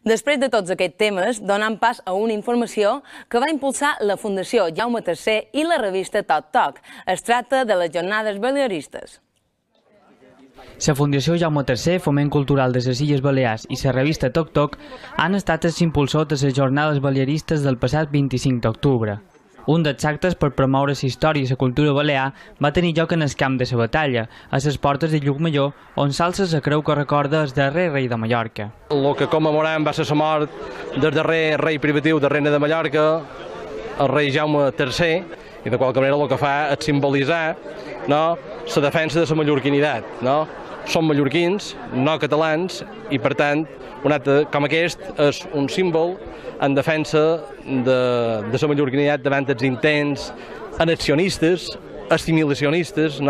Després de tots aquests temes, donant pas a una informació que va impulsar la Fundació Jaume III i la revista Toc Toc. Es tracta de les Jornades Balearistes. La Fundació Jaume III, Foment Cultural de les Illes Balears i la revista Toc Toc han estat els impulsors de les Jornades Balearistes del passat 25 d'octubre. Un dels actes per promoure la història i la cultura balear va tenir lloc en el camp de la batalla, a les portes de Llucmajor, on s'alça la creu que recorda el darrer rei de Mallorca. El que commemorem va ser la mort del darrer rei privatiu de Reina de Mallorca, el rei Jaume III, i de qualque manera el que fa és simbolitzar la defensa de la mallorquinitat. Som mallorquins, no catalans, i per tant, un acte com aquest és un símbol en defensa de la mallorquinitat davant dels intents annexionistes, assimilacionistes,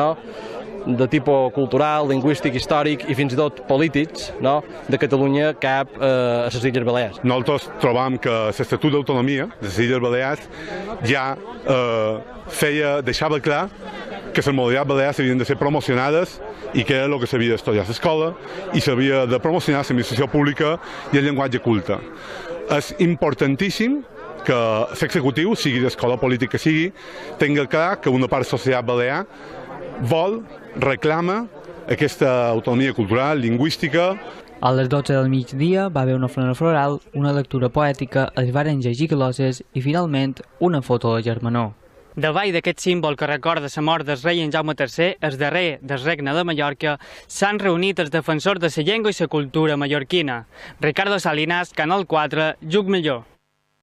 de tipus cultural, lingüístic, històric i fins i tot polítics de Catalunya cap a les Illes Balears. Nosaltres trobam que l'Estatut d'Autonomia de les Illes Balears ja deixava clar que les modalitats balears havien de ser promocionades i que era el que s'havia d'estudiar a l'escola i s'havia de promocionar l'administració pública i el llenguatge culte. És importantíssim que l'executiu, sigui d'escola política que sigui, tingui clar que una part de la societat balear vol, reclama aquesta autonomia cultural, lingüística. A les 12 del migdia va haver una ofrena floral, una lectura poètica, es varen llegir glosses i, finalment, una foto de germanor. Davall d'aquest símbol que recorda la mort del rei en Jaume III, el darrer del Regne de Mallorca, s'han reunit els defensors de la llengua i la cultura mallorquina. Ricardo Salinas, Canal 4, Llucmajor.